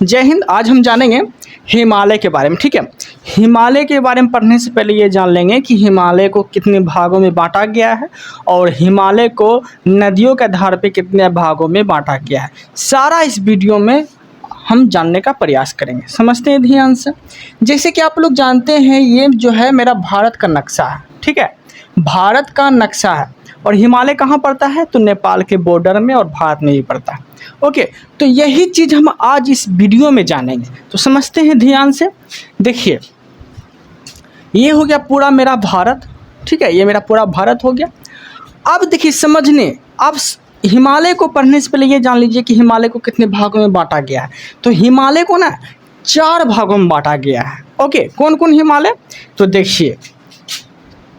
जय हिंद। आज हम जानेंगे हिमालय के बारे में। ठीक है, हिमालय के बारे में पढ़ने से पहले ये जान लेंगे कि हिमालय को कितने भागों में बांटा गया है और हिमालय को नदियों के आधार पे कितने भागों में बांटा गया है। सारा इस वीडियो में हम जानने का प्रयास करेंगे। समझते हैं ध्यान से। जैसे कि आप लोग जानते हैं, ये जो है मेरा भारत का नक्शा है। ठीक है, भारत का नक्शा है और हिमालय कहाँ पड़ता है? तो नेपाल के बॉर्डर में और भारत में ही पड़ता है। ओके, तो यही चीज़ हम आज इस वीडियो में जानेंगे। तो समझते हैं ध्यान से। देखिए, ये हो गया पूरा मेरा भारत। ठीक है, ये मेरा पूरा भारत हो गया। अब देखिए समझने, अब हिमालय को पढ़ने से पहले ये जान लीजिए कि हिमालय को कितने भागों में बांटा गया है। तो हिमालय को ना 4 भागों में बांटा गया है। ओके, कौन कौन हिमालय? तो देखिए,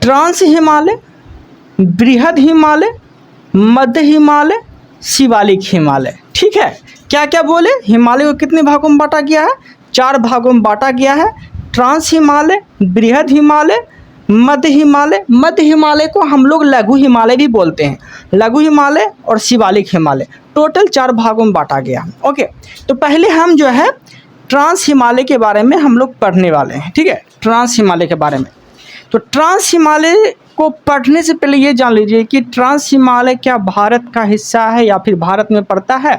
ट्रांस हिमालय, बृहद हिमालय, मध्य हिमालय, शिवालिक हिमालय। ठीक है, क्या क्या बोले? हिमालय को कितने भागों में बांटा गया है? 4 भागों में बांटा गया है। ट्रांस हिमालय, बृहद हिमालय, मध्य हिमालय। मध्य हिमालय को हम लोग लघु हिमालय भी बोलते हैं। लघु हिमालय और शिवालिक हिमालय, टोटल 4 भागों में बांटा गया। ओके, तो पहले हम जो है ट्रांस हिमालय के बारे में हम लोग पढ़ने वाले हैं। ठीक है, ट्रांस हिमालय के बारे में। तो ट्रांस हिमालय को पढ़ने से पहले ये जान लीजिए कि ट्रांस हिमालय क्या भारत का हिस्सा है या फिर भारत में पड़ता है।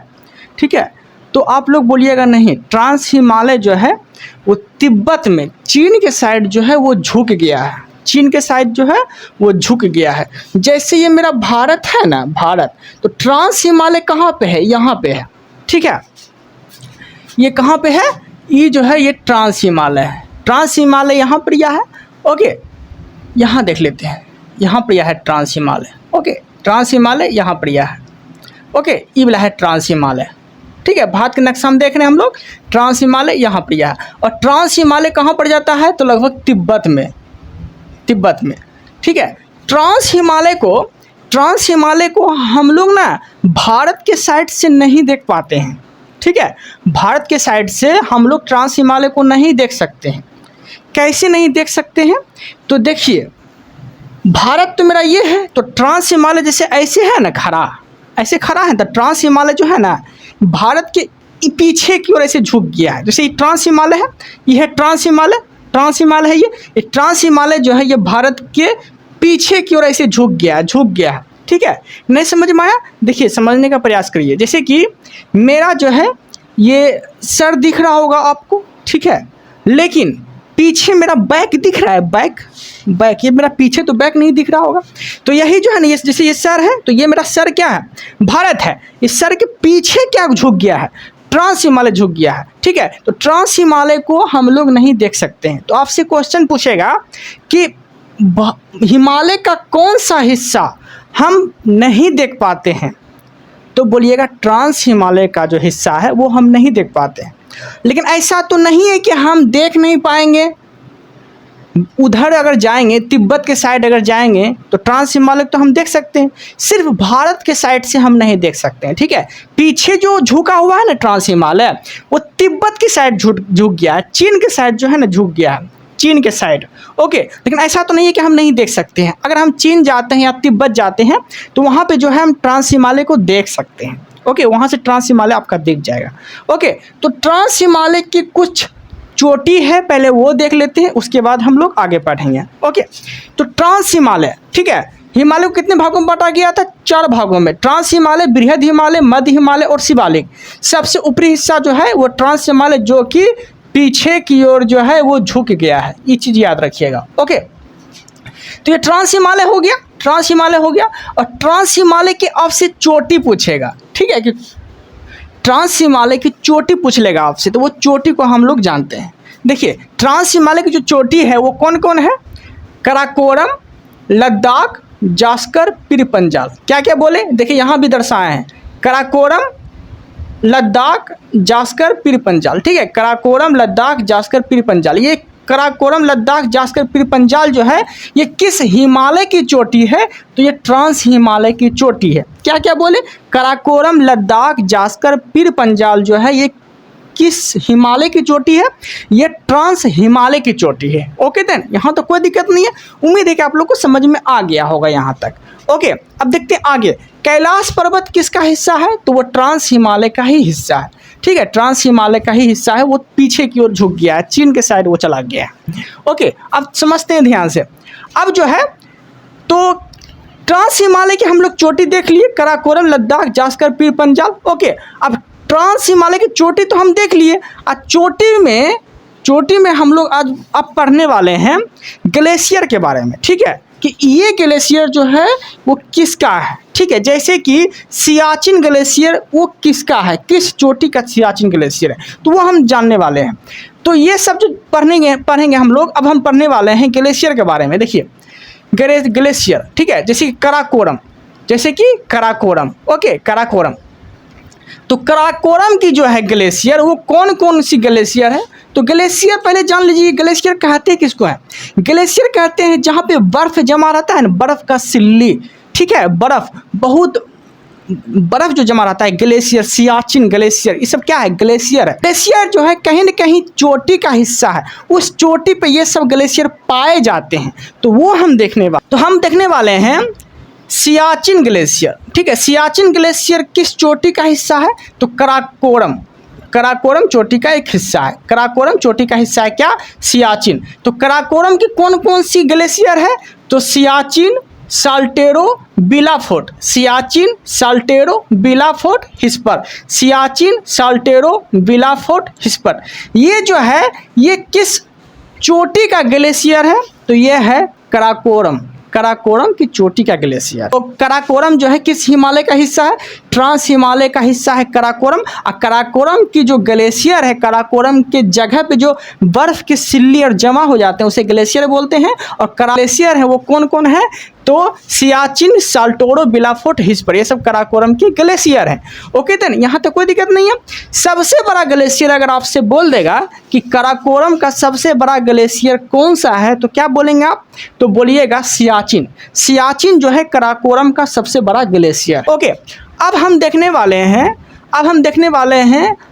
ठीक है, तो आप लोग बोलिएगा नहीं, ट्रांस हिमालय जो है वो तिब्बत में चीन के साइड जो है वो झुक गया है। चीन के साइड जो है वो झुक गया है। जैसे ये मेरा भारत है ना, भारत, तो ट्रांस हिमालय कहाँ पे है? यहाँ पे है। ठीक है, ये कहाँ पे है? ये जो है ये ट्रांस हिमालय है। ट्रांस हिमालय यहाँ पर यह है। ओके, यहाँ देख लेते हैं, यहाँ पर यह है trans Himalaya. Okay, trans Himalaya यहाँ पर यह है। ओके, ये वाला है ट्रांस हिमालय। ठीक है, भारत के नक्शा हम देख रहे हैं हम लोग, ट्रांस हिमालय यहाँ पर यह है। और ट्रांस हिमालय कहाँ पर जाता है? तो लगभग तिब्बत में, तिब्बत में। ठीक है, ट्रांस हिमालय को हम लोग ना भारत के साइड से नहीं देख पाते हैं। ठीक है, भारत के साइड से हम लोग ट्रांस हिमालय को नहीं देख सकते हैं। कैसे नहीं देख सकते हैं? तो देखिए, भारत तो मेरा ये है, तो ट्रांस हिमालय जैसे ऐसे है ना खड़ा, ऐसे खड़ा है, तो ट्रांस हिमालय जो है ना भारत के पीछे की ओर ऐसे झुक गया है। जैसे ये ट्रांस हिमालय है, ये है ट्रांस हिमालय, ट्रांस हिमालय है ये ट्रांस हिमालय जो है ये भारत के पीछे की ओर ऐसे झुक गया है। ठीक है, नहीं समझ में आया? देखिए, समझने का प्रयास करिए। जैसे कि मेरा जो है ये सर दिख रहा होगा आपको। ठीक है, लेकिन पीछे मेरा बैक दिख रहा है, बैक ये मेरा पीछे तो बैक नहीं दिख रहा होगा। तो यही जो है ना, जैसे ये सर है, तो ये मेरा सर क्या है? भारत है। इस सर के पीछे क्या झुक गया है? ट्रांस हिमालय झुक गया है। ठीक है, तो ट्रांस हिमालय को हम लोग नहीं देख सकते हैं। तो आपसे क्वेश्चन पूछेगा कि हिमालय का कौन सा हिस्सा हम नहीं देख पाते हैं, तो बोलिएगा ट्रांस हिमालय का जो हिस्सा है वो हम नहीं देख पाते हैं। लेकिन ऐसा तो नहीं है कि हम देख नहीं पाएंगे। उधर अगर जाएंगे, तिब्बत के साइड अगर जाएंगे, तो ट्रांस हिमालय तो हम देख सकते हैं। सिर्फ भारत के साइड से हम नहीं देख सकते हैं। ठीक है, पीछे जो झुका हुआ है ना ट्रांस हिमालय, वो तिब्बत की साइड झुक गया है। चीन के साइड जो है ना झुक गया है, चीन के साइड। ओके, लेकिन ऐसा तो नहीं है कि हम नहीं देख सकते हैं। अगर हम चीन जाते हैं या तिब्बत जाते हैं, तो वहाँ पे जो है हम ट्रांस हिमालय को देख सकते हैं। ओके, वहाँ से ट्रांस हिमालय आपका दिख जाएगा। ओके, तो ट्रांस हिमालय की कुछ चोटी है, पहले वो देख लेते हैं, उसके बाद हम लोग आगे पढ़ेंगे। ओके, तो ट्रांस हिमालय, ठीक है, हिमालय को कितने भागों में बांटा गया था? 4 भागों में। ट्रांस हिमालय, बृहद हिमालय, मध्य हिमालय और शिवालिक। सबसे ऊपरी हिस्सा जो है वो ट्रांस हिमालय, जो कि पीछे की ओर जो है वो झुक गया है। ये चीज़ याद रखिएगा। ओके, तो ये ट्रांस हिमालय हो गया, ट्रांस हिमालय हो गया। और ट्रांस हिमालय की आपसे चोटी पूछेगा। ठीक है, कि ट्रांस हिमालय की चोटी पूछ लेगा आपसे, तो वो चोटी को हम लोग जानते हैं। देखिए, ट्रांस हिमालय की जो चोटी है वो कौन कौन है? कराकोरम, लद्दाख, जास्कर, पीर पंजाल। क्या क्या बोले? देखिए, यहाँ भी दर्शाए हैं, कराकोरम, लद्दाख, जास्कर, पीर पंजाल। ठीक है, कराकोरम, लद्दाख, जास्कर, पीर पंजाल। ये कराकोरम, लद्दाख, जास्कर, पीर पंजाल जो है ये किस हिमालय की चोटी है? तो ये ट्रांस हिमालय की चोटी है। क्या क्या बोले? कराकोरम, लद्दाख, जास्कर, पीर पंजाल जो है ये किस हिमालय की चोटी है? ये ट्रांस हिमालय की चोटी है। ओके देन, यहाँ तो कोई दिक्कत नहीं है। उम्मीद है कि आप लोग को समझ में आ गया होगा यहाँ तक। ओके, अब देखते हैं आगे। कैलाश पर्वत किसका हिस्सा है? तो वो ट्रांस हिमालय का ही हिस्सा है। ठीक है, ट्रांस हिमालय का ही हिस्सा है, वो पीछे की ओर झुक गया है, चीन के साइड वो चला गया है। ओके, अब समझते हैं ध्यान से। अब जो है तो ट्रांस हिमालय की हम लोग चोटी देख लिए, कराकोरम, लद्दाख, जास्कर, पीर पंजाल। ओके, अब ट्रांस हिमालय की चोटी तो हम देख लिए। आज चोटी में हम लोग आज अब पढ़ने वाले हैं ग्लेशियर के बारे में, ठीक है, कि ये ग्लेशियर जो है वो किसका है। ठीक है, जैसे कि सियाचिन ग्लेशियर वो किसका है, किस चोटी का सियाचिन ग्लेशियर है, तो वो हम जानने वाले हैं। तो ये सब जो पढ़ेंगे हम लोग। अब हम पढ़ने वाले हैं ग्लेशियर के बारे में। देखिए ग्लेशियर, ठीक है, जैसे कि कराकोरम, ओके, कराकोरम। तो कराकोरम की जो है ग्लेशियर, वो कौन कौन सी ग्लेशियर है, तो ग्लेशियर पहले जान लीजिए ग्लेशियर कहते हैं किसको है। ग्लेशियर कहते हैं जहाँ पे बर्फ जमा रहता है ना, बर्फ का सिल्ली, ठीक है, बर्फ जो जमा रहता है, ग्लेशियर, सियाचिन ग्लेशियर, ये सब क्या है, ग्लेशियर है। ग्लेशियर जो है कहीं न कहीं चोटी का हिस्सा है, उस चोटी पे ये सब ग्लेशियर पाए जाते हैं, तो वो हम देखने वाले हैं सियाचिन ग्लेशियर। ठीक है, सियाचिन ग्लेशियर किस चोटी का हिस्सा है, तो कराकोरम चोटी का एक हिस्सा है। कराकोरम चोटी का हिस्सा है क्या, सियाचिन। तो कराकोरम की कौन कौन सी ग्लेशियर है, तो सियाचिन, साल्टेरो, बिलाफोर्ट, सियाचिन, साल्टेरो, बिलाफोर्ट, हिस्पर, सियाचिन, साल्टेरो, बिलाफोर्ट, हिस्पर। ये जो है ये किस चोटी का ग्लेशियर है, तो ये है कराकोरम की चोटी का ग्लेशियर। तो कराकोरम जो है किस हिमालय का हिस्सा है, ट्रांस हिमालय का हिस्सा है कराकोरम। और कराकोरम की जो ग्लेशियर है, कराकोरम के जगह पे जो बर्फ की सिल्ली और जमा हो जाते हैं उसे ग्लेशियर बोलते हैं। और ग्लेशियर है वो कौन कौन है, तो सियाचिन, साल्टोरो, बिलाफोर्ट, हिस्पर, ये सब कराकोरम की ग्लेशियर है। ओके, देन यहाँ तक कोई दिक्कत नहीं है। सबसे बड़ा ग्लेशियर अगर आपसे बोल देगा कि कराकोरम का सबसे बड़ा ग्लेशियर कौन सा है, तो क्या बोलेंगे आप, तो बोलिएगा सियाचिन जो है कराकोरम का सबसे बड़ा ग्लेशियर। ओके, अब हम देखने वाले हैं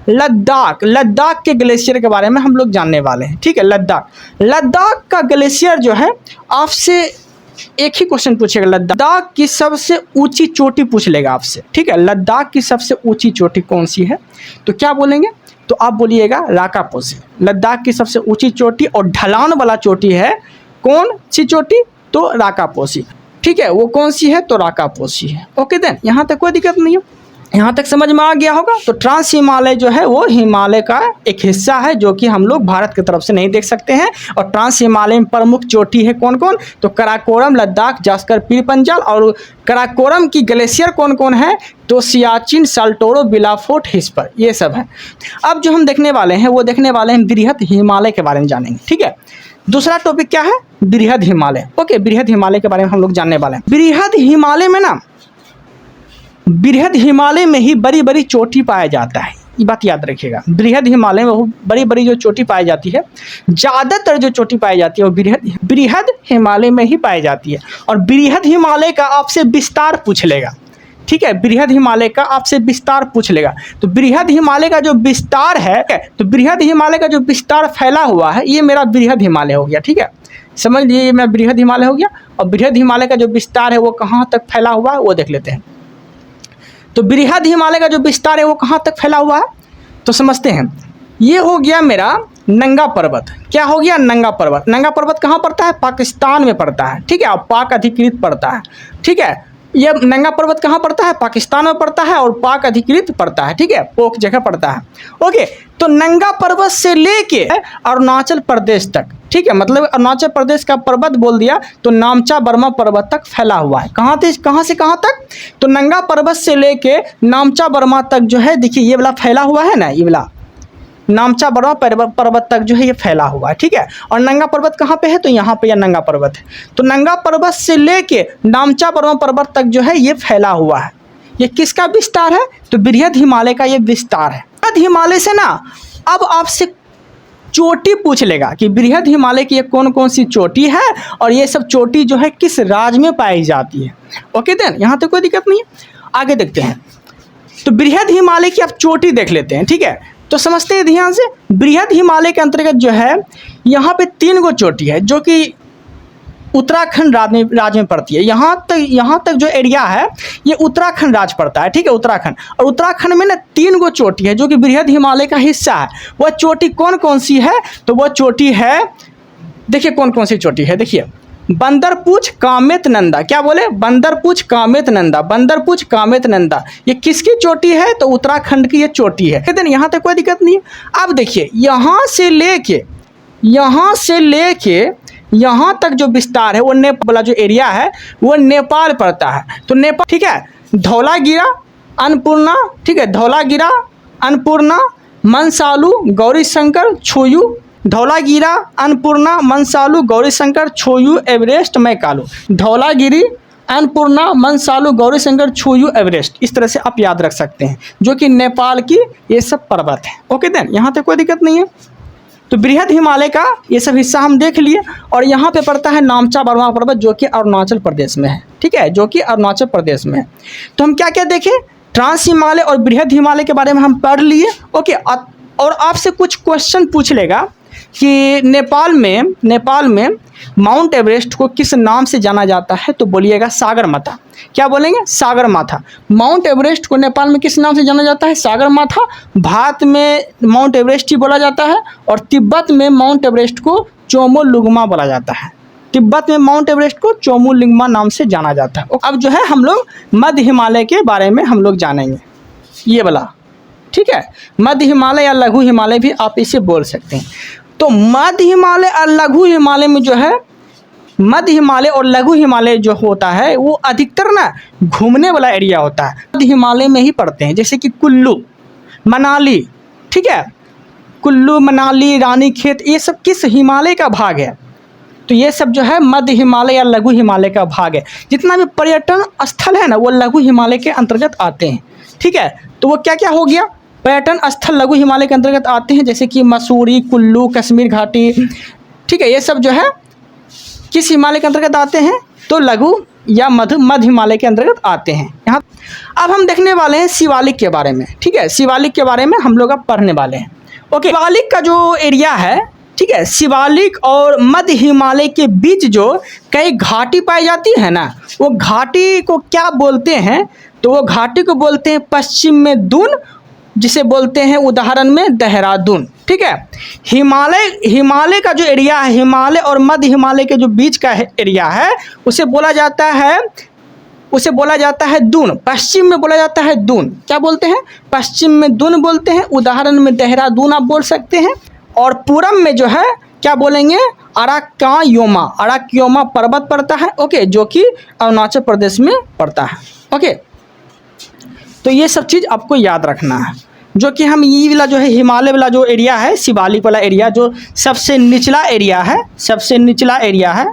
लद्दाख के ग्लेशियर के बारे में हम लोग जानने वाले हैं। ठीक है, लद्दाख का ग्लेशियर जो है, आपसे एक ही क्वेश्चन पूछेगा, लद्दाख की सबसे ऊंची चोटी पूछ लेगा आपसे। ठीक है, लद्दाख की सबसे ऊंची चोटी कौन सी है, तो क्या बोलेंगे, तो आप बोलिएगा राकापोसी। लद्दाख की सबसे ऊंची चोटी और ढलान वाला चोटी है, कौन सी चोटी, तो राकापोसी। ठीक है, वो कौन सी है, तो राकापोसी है। ओके, देन यहाँ तक कोई दिक्कत नहीं है, यहाँ तक समझ में आ गया होगा। तो ट्रांस हिमालय जो है वो हिमालय का एक हिस्सा है जो कि हम लोग भारत की तरफ से नहीं देख सकते हैं। और ट्रांस हिमालय में प्रमुख चोटी है कौन कौन, तो कराकोरम, लद्दाख, जास्कर, पीर पंजाल। और कराकोरम की ग्लेशियर कौन कौन है, तो सियाचिन, साल्टोरो, बिलाफोर्ट, हिस्पर, ये सब है। अब जो हम देखने वाले हैं बृहद हिमालय के बारे में जानेंगे। ठीक है, दूसरा टॉपिक क्या है, बृहद हिमालय। ओके, बृहद हिमालय के बारे में हम लोग जानने वाले हैं। बृहद हिमालय में ही बड़ी बड़ी चोटी पाया जाता है, ये बात याद रखिएगा। बृहद हिमालय में बड़ी बड़ी जो चोटी पाई जाती है, ज़्यादातर जो चोटी पाई जाती है वो बृहद हिमालय में ही पाई जाती है। और बृहद हिमालय का आपसे विस्तार पूछ लेगा। ठीक है, बृहद हिमालय का आपसे विस्तार पूछ लेगा। तो बृहद हिमालय का जो विस्तार है, तो बृहद हिमालय का जो विस्तार फैला हुआ है, ये मेरा बृहद हिमालय हो गया। ठीक है, समझ लीजिए, ये मेरा बृहद हिमालय हो गया। और बृहद हिमालय का जो विस्तार है वो कहाँ तक फैला हुआ है वो देख लेते हैं। तो बृहद हिमालय का जो विस्तार है वो कहाँ तक फैला हुआ है, तो समझते हैं। ये हो गया मेरा नंगा पर्वत। क्या हो गया, नंगा पर्वत। नंगा पर्वत कहाँ पड़ता है, पाकिस्तान में पड़ता है। ठीक है, और पाक अधिकृत पड़ता है। ठीक है, ये नंगा पर्वत कहाँ पड़ता है, पाकिस्तान में पड़ता है और पाक अधिकृत पड़ता है। ठीक है, पोक जगह पड़ता है। ओके, तो नंगा पर्वत से लेके अरुणाचल प्रदेश तक, ठीक है, मतलब अरुणाचल प्रदेश का पर्वत बोल दिया तो नामचा बर्मा पर्वत तक फैला हुआ है। कहाँ से कहाँ तक, तो नंगा पर्वत से लेके नामचा बर्मा तक जो है, देखिए ये वाला फैला हुआ है ना, ये वाला नामचा बर्मा पर्वत तक जो है ये फैला हुआ है। ठीक है, और नंगा पर्वत कहाँ पे है, तो यहाँ पे यह नंगा पर्वत है। तो नंगा पर्वत से लेके नामचा बर्मा पर्वत तक जो है ये फैला हुआ है। ये किसका विस्तार है, तो बृहद हिमालय का ये विस्तार है। बृहद हिमालय से ना अब आपसे चोटी पूछ लेगा कि बृहद हिमालय की ये कौन कौन सी चोटी है और ये सब चोटी जो है किस राज्य में पाई जाती है। ओके, देन यहाँ तक कोई दिक्कत नहीं है। आगे देखते हैं, तो बृहद हिमालय की आप चोटी देख लेते हैं। ठीक है, तो समझते हैं ध्यान से। बृहद हिमालय के अंतर्गत जो है यहाँ पे 3 गो चोटी है, जो कि उत्तराखंड राज्य में पड़ती है। यहाँ तक जो एरिया है ये उत्तराखंड राज्य पड़ता है, ठीक है, उत्तराखंड। और उत्तराखंड में ना 3 गो चोटी है जो कि बृहद हिमालय का हिस्सा है। वह चोटी कौन कौन सी है? तो वह चोटी है, देखिए कौन कौन सी चोटी है, देखिए बंदरपूछ कामेत नंदा। क्या बोले? बंदरपूछ कामेत नंदा, बंदरपूछ कामेत नंदा। ये किसकी चोटी है? तो उत्तराखंड की ये चोटी है। कहते हैं यहाँ तक कोई दिक्कत नहीं है। अब देखिए यहाँ से लेके यहाँ तक जो विस्तार है वो वाला जो एरिया है वो नेपाल पड़ता है। तो नेपाल, ठीक है, धौलागिरा, अन्नपूर्णा, ठीक है, धौलागिरा, अन्नपूर्णा, मनसालू, गौरीशंकर, छोयू, धौलागिरा, अन्नपूर्णा, मनसालू, गौरीशंकर, छोयू, एवरेस्ट, मैकालू। धौलागिरी, अन्नपूर्णा, मनसालू, गौरीशंकर, छोयू, एवरेस्ट। इस तरह से आप याद रख सकते हैं, जो कि नेपाल की ये सब पर्वत है। ओके देन, यहाँ तक कोई दिक्कत नहीं है। तो बृहद हिमालय का ये सब हिस्सा हम देख लिए। और यहाँ पे पड़ता है नामचा बर्मा पर्वत, जो कि अरुणाचल प्रदेश में है, ठीक है, जो कि अरुणाचल प्रदेश में है। तो हम क्या क्या देखें? ट्रांस हिमालय और बृहद हिमालय के बारे में हम पढ़ लिए। ओके, और आपसे कुछ क्वेश्चन पूछ लेगा कि नेपाल में माउंट एवरेस्ट को किस नाम से जाना जाता है? तो बोलिएगा सागरमाथा। क्या बोलेंगे? सागरमाथा। माउंट एवरेस्ट को नेपाल में किस नाम से जाना जाता है? सागरमाथा। भारत में माउंट एवरेस्ट ही बोला जाता है, और तिब्बत में माउंट एवरेस्ट को चोमोलुंगमा बोला जाता है। तिब्बत में माउंट एवरेस्ट को चोमोलुंगमा नाम से जाना जाता है। अब जो है हम लोग मध्य हिमालय के बारे में हम लोग जानेंगे, ये वाला, ठीक है। मध्य हिमालय या लघु हिमालय भी आप इसे बोल सकते हैं। तो मध्य हिमालय और लघु हिमालय में जो है, मध्य हिमालय और लघु हिमालय जो होता है वो अधिकतर ना घूमने वाला एरिया होता है, मध्य हिमालय में ही पड़ते हैं। जैसे कि कुल्लू, मनाली, ठीक है, कुल्लू, मनाली, रानीखेत, ये सब किस हिमालय का भाग है? तो ये सब जो है मध्य हिमालय या लघु हिमालय का भाग है। जितना भी पर्यटन स्थल है ना वो लघु हिमालय के अंतर्गत आते हैं, ठीक है। तो वो क्या क्या हो गया? पर्यटन स्थल लघु हिमालय के अंतर्गत आते हैं, जैसे कि मसूरी, कुल्लू, कश्मीर घाटी, ठीक है, ये सब जो है किस हिमालय के अंतर्गत आते हैं? तो लघु या मध्य हिमालय के अंतर्गत आते हैं। यहाँ अब हम देखने वाले हैं शिवालिक के बारे में, ठीक है, शिवालिक के बारे में हम लोग अब पढ़ने वाले हैं। ओके, शिवालिक का जो एरिया है, ठीक है, शिवालिक और मध्य हिमालय के बीच जो कई घाटी पाई जाती है ना, वो घाटी को क्या बोलते हैं? तो वो घाटी को बोलते हैं पश्चिम में दून, जिसे बोलते हैं उदाहरण में देहरादून, ठीक है। हिमालय का जो एरिया है, हिमालय और मध्य हिमालय के जो बीच का एरिया है, उसे बोला जाता है दून। पश्चिम में बोला जाता है दून। क्या बोलते हैं? पश्चिम में दून बोलते हैं, उदाहरण में देहरादून आप बोल सकते हैं। और पूरब में जो है क्या बोलेंगे? अराक्योमा पर्वत पड़ता है, ओके, जो कि अरुणाचल प्रदेश में पड़ता है। ओके, तो ये सब चीज़ आपको याद रखना है, जो कि हम ये वाला जो है हिमालय वाला जो एरिया है, शिवालिक वाला एरिया जो सबसे निचला एरिया है,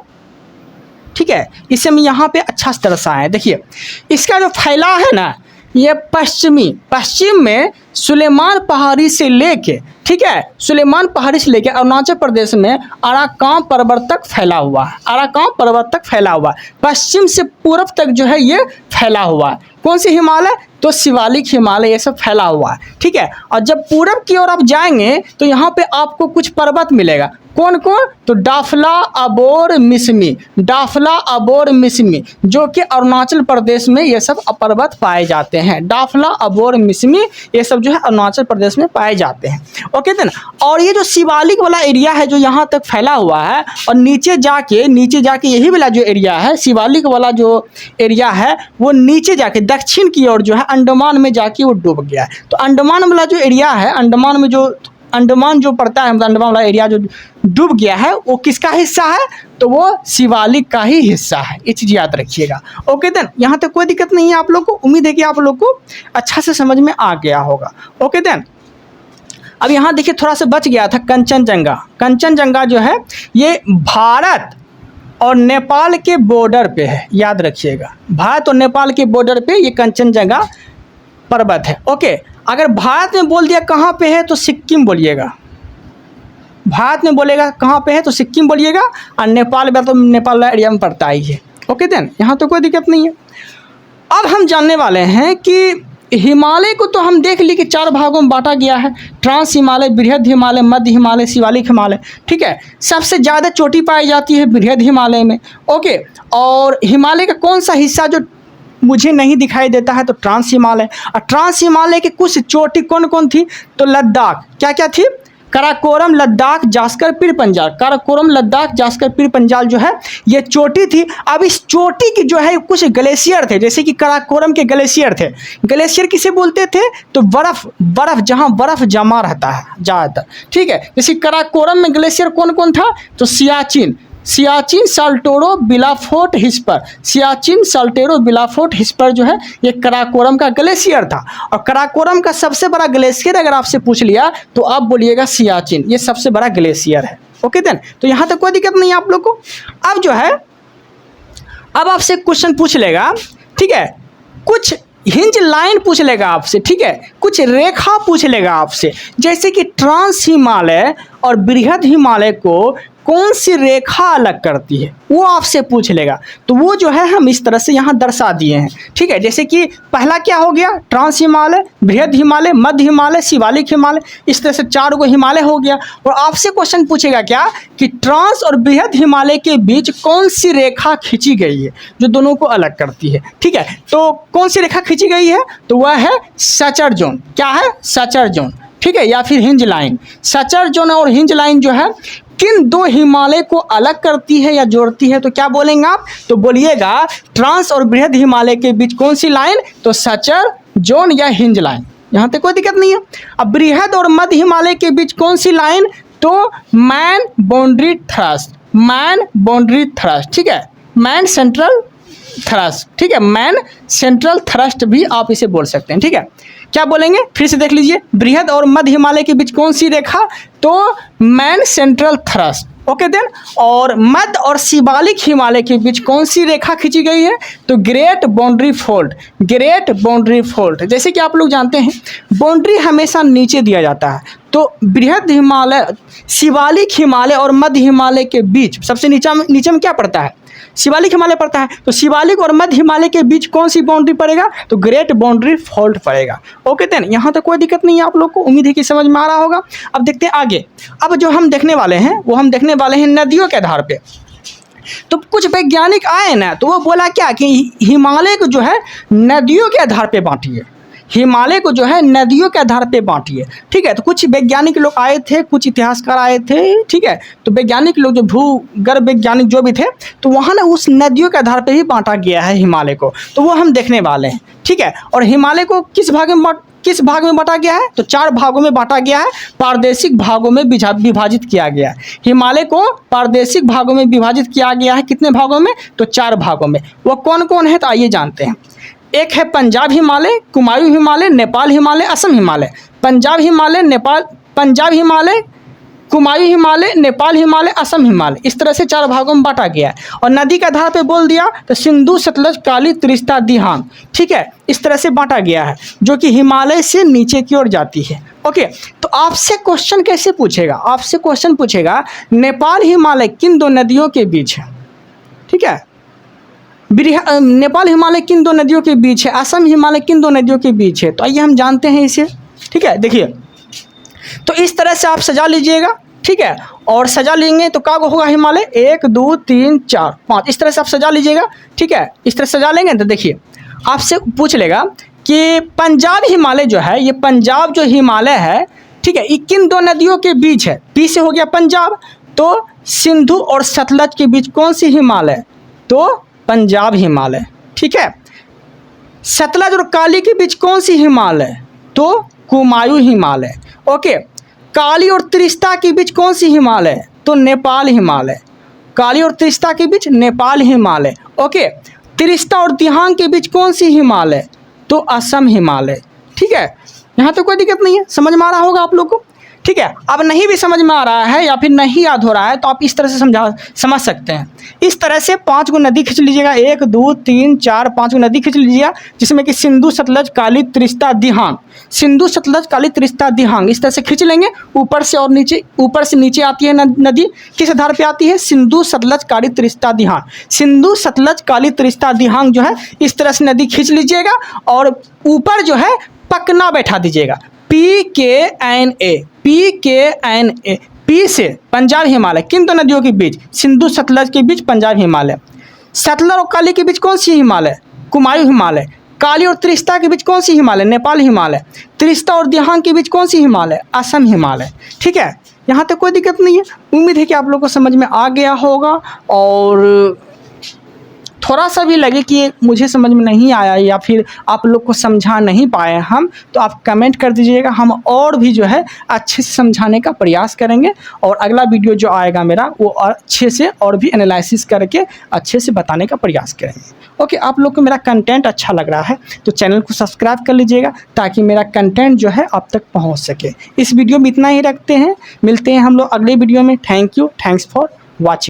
ठीक है, इसे हम यहाँ पे अच्छा से दर्शाए हैं। देखिए इसका जो फैलाव है ना, ये पश्चिम में सुलेमान पहाड़ी से लेके, ठीक है, सुलेमान पहाड़ी से लेके अरुणाचल प्रदेश में अराकाम पर्वत तक फैला हुआ है। पश्चिम से पूर्व तक जो है ये फैला हुआ है। कौन सी हिमालय? तो शिवालिक हिमालय, ये सब फैला हुआ है, ठीक है। और जब पूरब की ओर आप जाएंगे तो यहाँ पे आपको कुछ पर्वत मिलेगा। कौन कौन? तो डाफला, अबोर, मिसमी, जो कि अरुणाचल प्रदेश में ये सब पर्वत पाए जाते हैं। डाफला, अबोर, मिसमी, ये सब जो है अरुणाचल प्रदेश में पाए जाते हैं। ओके देन, और ये जो शिवालिक वाला एरिया है जो यहाँ तक फैला हुआ है, और नीचे जाके यही वाला जो एरिया है, शिवालिक वाला जो एरिया है, वो नीचे जाके दक्षिण की ओर जो है अंडमान में जाके वो डूब गया है। तो अंडमान वाला जो एरिया है, अंडमान जो पड़ता है, अंडमान वाला एरिया जो डूब गया है, वो किसका हिस्सा है? तो वो शिवालिक का ही हिस्सा है। ये चीज़ याद रखिएगा। ओके देन, यहाँ तक कोई दिक्कत नहीं है आप लोग को। उम्मीद है कि आप लोग को अच्छा से समझ में आ गया होगा। ओके देन, अब यहाँ देखिए थोड़ा सा बच गया था कंचनजंगा जो है ये भारत और नेपाल के बॉर्डर पे है, याद रखिएगा। भारत और नेपाल के बॉर्डर पे ये कंचनजंगा पर्वत है। ओके, अगर भारत में बोल दिया कहाँ पे है तो सिक्किम बोलिएगा। भारत में बोलेगा कहाँ पे है तो सिक्किम बोलिएगा, और नेपाल में तो नेपाल एरिया में पड़ता ही है। ओके देन, यहाँ तो कोई दिक्कत नहीं है। अब हम जानने वाले हैं कि हिमालय को तो हम देख ली कि 4 भागों में बांटा गया है, ट्रांस हिमालय, बृहद हिमालय, मध्य हिमालय, शिवालिक हिमालय। ठीक है, सबसे ज़्यादा चोटी पाई जाती है बृहद हिमालय में। ओके, और हिमालय का कौन सा हिस्सा जो मुझे नहीं दिखाई देता है, तो ट्रांस हिमालय। और ट्रांस हिमालय की कुछ चोटी कौन कौन थी, तो लद्दाख, क्या क्या थी, काराकोरम, लद्दाख, जास्कर, पीर पंजाल। काराकोरम, लद्दाख, जास्कर, पीर पंजाल जो है ये चोटी थी। अब इस चोटी की जो है कुछ ग्लेशियर थे, जैसे कि काराकोरम के ग्लेशियर थे। ग्लेशियर किसे बोलते थे, तो बर्फ जहाँ बर्फ जमा रहता है ज़्यादातर। ठीक है, जैसे काराकोरम में ग्लेशियर कौन कौन था, तो सियाचिन, साल्टोरो, बिलाफोर्ट, हिस्पर। सियाचिन, साल्टोरो, बिलाफोर्ट, हिस्पर जो है ये काराकोरम का ग्लेशियर था। और काराकोरम का सबसे बड़ा ग्लेशियर अगर आपसे पूछ लिया तो आप बोलिएगा सियाचिन, ये सबसे बड़ा ग्लेशियर है। ओके देन, तो यहाँ तक कोई दिक्कत नहीं है आप लोग को। अब जो है, अब आपसे क्वेश्चन पूछ लेगा, ठीक है, कुछ हिंज लाइन पूछ लेगा आपसे। ठीक है, कुछ रेखा पूछ लेगा आपसे, जैसे कि ट्रांस हिमालय और बृहद हिमालय को कौन सी रेखा अलग करती है, वो आपसे पूछ लेगा। तो वो जो है हम इस तरह से यहाँ दर्शा दिए हैं। ठीक है, जैसे कि पहला क्या हो गया, ट्रांस हिमालय, बृहद हिमालय, मध्य हिमालय, शिवालिक हिमालय, इस तरह से 4 गो हिमालय हो गया। और आपसे क्वेश्चन पूछेगा क्या, कि ट्रांस और बृहद हिमालय के बीच कौन सी रेखा खींची गई है जो दोनों को अलग करती है। ठीक है, तो कौन सी रेखा खींची गई है, तो वह है सचर जोन। क्या है, सचर जोन। ठीक है, या फिर हिंज लाइन। सचर जोन और हिंज लाइन जो है किन 2 हिमालय को अलग करती है या जोड़ती है, तो क्या बोलेंगे आप, तो बोलिएगा ट्रांस और बृहद हिमालय के बीच कौन सी लाइन, तो सचर जोन या हिंज लाइन। यहाँ तक कोई दिक्कत नहीं है। अब बृहद और मध्य हिमालय के बीच कौन सी लाइन, तो man boundary thrust, man boundary thrust. ठीक है, मैन सेंट्रल थ्रस्ट। ठीक है, मैन सेंट्रल थ्रस्ट भी आप इसे बोल सकते हैं। ठीक है, क्या बोलेंगे, फिर से देख लीजिए, बृहद और मध्य हिमालय के बीच कौन सी रेखा, तो main central thrust. Okay then, और मध्य और शिवालिक हिमालय के बीच कौन सी रेखा खींची गई है, तो great boundary fold, great boundary fold. जैसे कि आप लोग जानते हैं बाउंड्री हमेशा नीचे दिया जाता है, तो बृहद हिमालय, शिवालिक हिमालय और मध्य हिमालय के बीच सबसे नीचे में क्या पड़ता है, शिवालिक हिमालय पड़ता है। तो शिवालिक और मध्य हिमालय के बीच कौन सी बाउंड्री पड़ेगा, तो ग्रेट बाउंड्री फोल्ड पड़ेगा। ओके देन, यहाँ तक कोई दिक्कत नहीं है आप लोग को, उम्मीद है कि समझ में आ रहा होगा। अब देखते हैं आगे। अब जो हम देखने वाले हैं वो हम देखने वाले हैं नदियों के आधार पे। तो कुछ वैज्ञानिक आए ना, तो वो बोला क्या कि हिमालय को जो है नदियों के आधार पे बांटिए, हिमालय को जो है नदियों के आधार पे बांटिए। ठीक है, तो कुछ वैज्ञानिक लोग आए थे, कुछ इतिहासकार आए थे। ठीक है, तो वैज्ञानिक लोग जो भूगर्भ वैज्ञानिक जो भी थे, तो वहाँ ना उस नदियों के आधार पे ही बांटा गया है हिमालय को, तो वो हम देखने वाले हैं। ठीक है, और हिमालय को किस भाग में बांटा गया है, तो 4 भागों में बांटा गया है, पारदेशिक भागों में विभाजित किया गया है। हिमालय को पारदेशिक भागों में विभाजित किया गया है, कितने भागों में, तो 4 भागों में। वो कौन कौन है, तो आइए जानते हैं। एक है पंजाब हिमालय, कुमायूं हिमालय, नेपाल हिमालय, असम हिमालय। पंजाब हिमालय, कुमायूं हिमालय, नेपाल हिमालय, असम हिमालय, इस तरह से 4 भागों में बांटा गया है। और नदी के आधार पे बोल दिया तो सिंधु, सतलज, काली, त्रिस्ता, दिहांग। ठीक है, इस तरह से बांटा गया है, जो कि हिमालय से नीचे की ओर जाती है। ओके, तो आपसे क्वेश्चन कैसे पूछेगा, आपसे क्वेश्चन पूछेगा नेपाल हिमालय किन 2 नदियों के बीच है। ठीक है, नेपाल हिमालय किन 2 नदियों के बीच है, असम हिमालय किन 2 नदियों के बीच है, तो आइए हम जानते हैं इसे। ठीक है, देखिए, तो इस तरह से आप सजा लीजिएगा। ठीक है, और सजा लेंगे तो क्या होगा, हिमालय 1 2 3 4 5, इस तरह से आप सजा लीजिएगा। ठीक है, इस तरह सजा लेंगे तो देखिए आपसे पूछ लेगा कि पंजाब हिमालय जो है, ये पंजाब जो हिमालय है, ठीक है, ये किन 2 नदियों के बीच है। पी से हो गया पंजाब, तो सिंधु और सतलज के बीच कौन सी हिमालय, तो पंजाब हिमालय। ठीक है, सतलज और काली के बीच कौन सी हिमालय, तो कुमायूं हिमालय। ओके, काली और त्रिस्ता के बीच कौन सी हिमालय, तो नेपाल हिमालय। काली और त्रिस्ता के बीच नेपाल हिमालय। ओके, त्रिस्ता और दिहांग के बीच कौन सी हिमालय, तो असम हिमालय। ठीक है, यहाँ तो कोई दिक्कत नहीं है, समझ में आ रहा होगा आप लोग को। ठीक है। अब नहीं भी समझ में आ रहा है या फिर नहीं याद हो रहा है तो आप इस तरह से समझ सकते हैं। इस तरह से 5 गो नदी खींच लीजिएगा, 1 2 3 4 5 गो नदी खींच लीजिएगा, जिसमें कि सिंधु सतलज काली त्रिस्ता दिहांग, सिंधु सतलज काली त्रिस्ता दिहांग इस तरह से खींच लेंगे। ऊपर से और नीचे, ऊपर से नीचे आती है नदी, किस आधार पे आती है? सिंधु सतलज काली त्रिस्ता दिहांग। सिंधु सतलज काली त्रिस्ता दिहांग जो है इस तरह से नदी खींच लीजिएगा और ऊपर जो है पकना बैठा दीजिएगा, PKNA, PKNA। पी से पंजाब हिमालय, किन दो नदियों के बीच? सिंधु सतलज के बीच पंजाब हिमालय। सतलज और काली के बीच कौन सी हिमालय? कुमायूं हिमालय। काली और त्रिस्ता के बीच कौन सी हिमालय? नेपाल हिमालय। त्रिस्ता और दिहांग के बीच कौन सी हिमालय? असम हिमालय। ठीक है, यहाँ तक कोई दिक्कत नहीं है। उम्मीद है कि आप लोग को समझ में आ गया होगा, और थोड़ा सा भी लगे कि मुझे समझ में नहीं आया या फिर आप लोग को समझा नहीं पाए हम, तो आप कमेंट कर दीजिएगा, हम और भी जो है अच्छे से समझाने का प्रयास करेंगे। और अगला वीडियो जो आएगा मेरा वो अच्छे से और भी एनालिसिस करके अच्छे से बताने का प्रयास करेंगे। ओके, आप लोग को मेरा कंटेंट अच्छा लग रहा है तो चैनल को सब्सक्राइब कर लीजिएगा ताकि मेरा कंटेंट जो है आप तक पहुँच सके। इस वीडियो में इतना ही रखते हैं, मिलते हैं हम लोग अगले वीडियो में। Thank you, thanks for watching.